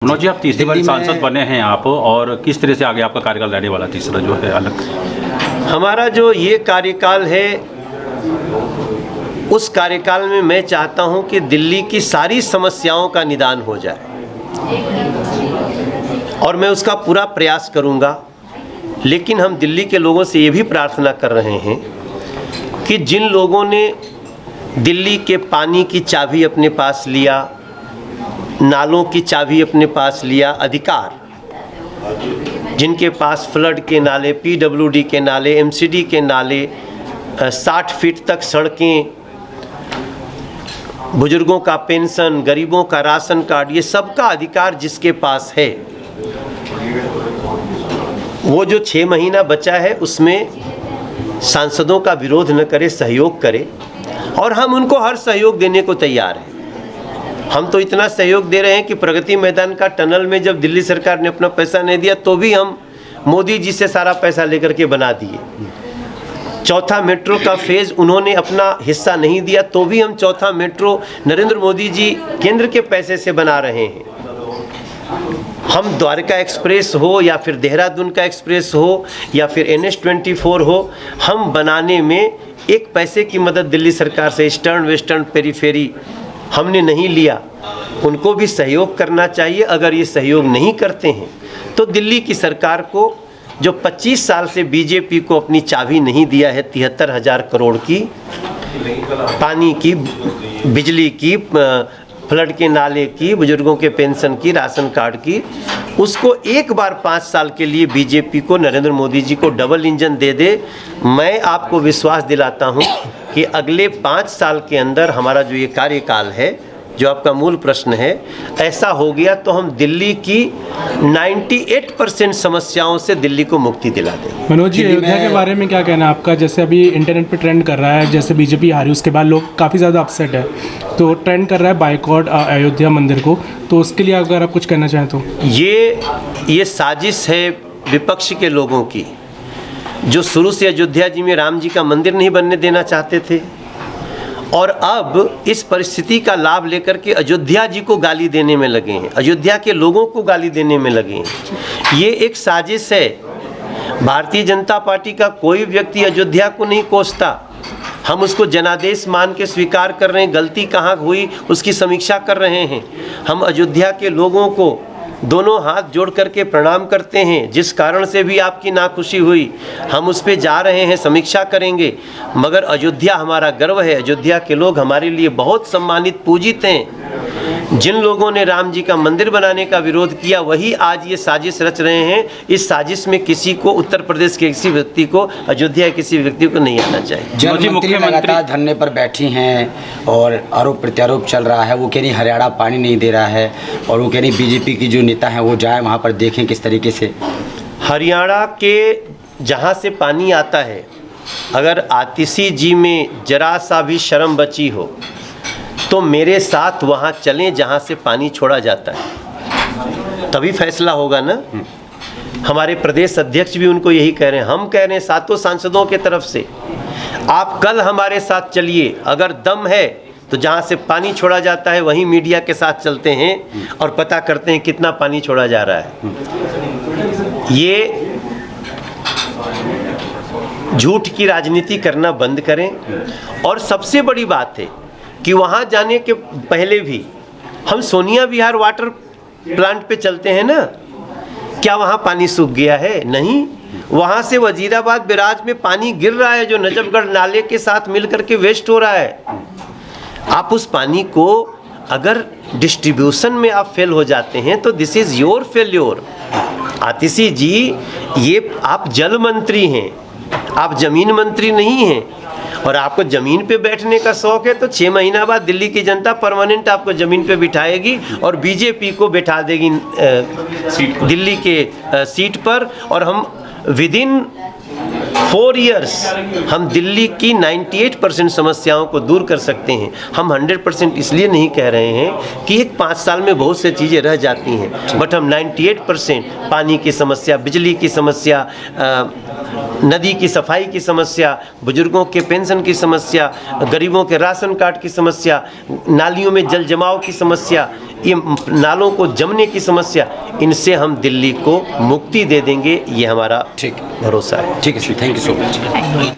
मनोज जी, आप तीसरी बार सांसद बने हैं आप, और किस तरह से आगे आपका कार्यकाल रहने वाला तीसरा जो है अलग? हमारा जो ये कार्यकाल है, उस कार्यकाल में मैं चाहता हूं कि दिल्ली की सारी समस्याओं का निदान हो जाए और मैं उसका पूरा प्रयास करूंगा। लेकिन हम दिल्ली के लोगों से ये भी प्रार्थना कर रहे हैं कि जिन लोगों ने दिल्ली के पानी की चाबी अपने पास लिया, नालों की चाबी अपने पास लिया, अधिकार, जिनके पास फ्लड के नाले, पीडब्ल्यूडी के नाले, एमसीडी के नाले, 60 फीट तक सड़कें, बुजुर्गों का पेंशन, गरीबों का राशन कार्ड, ये सबका अधिकार जिसके पास है, वो जो 6 महीना बचा है उसमें सांसदों का विरोध न करे, सहयोग करे। और हम उनको हर सहयोग देने को तैयार हैं। हम तो इतना सहयोग दे रहे हैं कि प्रगति मैदान का टनल में जब दिल्ली सरकार ने अपना पैसा नहीं दिया तो भी हम मोदी जी से सारा पैसा लेकर के बना दिए। चौथा मेट्रो का फेज़ उन्होंने अपना हिस्सा नहीं दिया तो भी हम चौथा मेट्रो नरेंद्र मोदी जी केंद्र के पैसे से बना रहे हैं। हम द्वारका एक्सप्रेस हो या फिर देहरादून का एक्सप्रेस हो या फिर NH-24 हो, हम बनाने में एक पैसे की मदद दिल्ली सरकार से, ईस्टर्न वेस्टर्न पेरीफेरी हमने नहीं लिया। उनको भी सहयोग करना चाहिए। अगर ये सहयोग नहीं करते हैं तो दिल्ली की सरकार को, जो 25 साल से बीजेपी को अपनी चाबी नहीं दिया है 73,000 करोड़ की, पानी की, बिजली की, फ्लड के नाले की, बुजुर्गों के पेंशन की, राशन कार्ड की, उसको एक बार 5 साल के लिए बीजेपी को, नरेंद्र मोदी जी को डबल इंजन दे दे। मैं आपको विश्वास दिलाता हूं कि अगले 5 साल के अंदर हमारा जो ये कार्यकाल है, जो आपका मूल प्रश्न है, ऐसा हो गया तो हम दिल्ली की 98% समस्याओं से दिल्ली को मुक्ति दिला देंगे। मनोज जी, अयोध्या के बारे में क्या कहना है आपका? जैसे अभी इंटरनेट पे ट्रेंड कर रहा है, जैसे बीजेपी हारी उसके बाद लोग काफ़ी ज़्यादा अपसेट है, तो ट्रेंड कर रहा है बाइकआउट अयोध्या मंदिर को, तो उसके लिए अगर आप कुछ कहना चाहें तो? ये साजिश है विपक्ष के लोगों की, जो शुरू से अयोध्या जी में राम जी का मंदिर नहीं बनने देना चाहते थे और अब इस परिस्थिति का लाभ लेकर के अयोध्या जी को गाली देने में लगे हैं, अयोध्या के लोगों को गाली देने में लगे हैं। ये एक साजिश है। भारतीय जनता पार्टी का कोई व्यक्ति अयोध्या को नहीं कोसता। हम उसको जनादेश मान के स्वीकार कर रहे हैं, गलती कहाँ हुई उसकी समीक्षा कर रहे हैं। हम अयोध्या के लोगों को दोनों हाथ जोड़ करके प्रणाम करते हैं। जिस कारण से भी आपकी नाखुशी हुई, हम उस पर जा रहे हैं, समीक्षा करेंगे। मगर अयोध्या हमारा गर्व है। अयोध्या के लोग हमारे लिए बहुत सम्मानित, पूजित हैं। जिन लोगों ने राम जी का मंदिर बनाने का विरोध किया, वही आज ये साजिश रच रहे हैं। इस साजिश में किसी को, उत्तर प्रदेश के किसी व्यक्ति को, अयोध्या के किसी व्यक्ति को नहीं आना चाहिए। जो मंत्री लगातार धरने पर बैठी हैं और आरोप प्रत्यारोप चल रहा है, वो कह रही हरियाणा पानी नहीं दे रहा है, और वो कह रही बीजेपी की जो नेता हैं वो जाए वहाँ पर देखें किस तरीके से। हरियाणा के जहाँ से पानी आता है, अगर आतिशी जी में जरा सा भी शर्म बची हो तो मेरे साथ वहाँ चलें जहाँ से पानी छोड़ा जाता है, तभी फैसला होगा ना। हमारे प्रदेश अध्यक्ष भी उनको यही कह रहे हैं। हम कह रहे हैं सातों सांसदों के तरफ से, आप कल हमारे साथ चलिए। अगर दम है तो जहाँ से पानी छोड़ा जाता है वहीं मीडिया के साथ चलते हैं और पता करते हैं कितना पानी छोड़ा जा रहा है। ये झूठ की राजनीति करना बंद करें। और सबसे बड़ी बात है कि वहाँ जाने के पहले भी हम सोनिया विहार वाटर प्लांट पे चलते हैं ना, क्या वहाँ पानी सूख गया है? नहीं। वहाँ से वजीराबाद बैराज में पानी गिर रहा है, जो नजफगढ़ नाले के साथ मिलकर के वेस्ट हो रहा है। आप उस पानी को अगर डिस्ट्रीब्यूशन में आप फेल हो जाते हैं तो दिस इज़ योर फेल्योर। आतिशी जी, ये आप जल मंत्री हैं, आप जमीन मंत्री नहीं हैं। और आपको ज़मीन पे बैठने का शौक़ है तो 6 महीना बाद दिल्ली की जनता परमानेंट आपको ज़मीन पे बिठाएगी और बीजेपी को बैठा देगी दिल्ली के सीट पर। और हम विदिन 4 इयर्स हम दिल्ली की 98% समस्याओं को दूर कर सकते हैं। हम 100% इसलिए नहीं कह रहे हैं कि एक 5 साल में बहुत से चीज़ें रह जाती हैं, बट हम 98% पानी की समस्या, बिजली की समस्या, नदी की सफाई की समस्या, बुजुर्गों के पेंशन की समस्या, गरीबों के राशन कार्ड की समस्या, नालियों में जल जमाव की समस्या, ये नालों को जमने की समस्या, इनसे हम दिल्ली को मुक्ति दे देंगे, ये हमारा ठीक भरोसा है। ठीक है sir, thank you so much.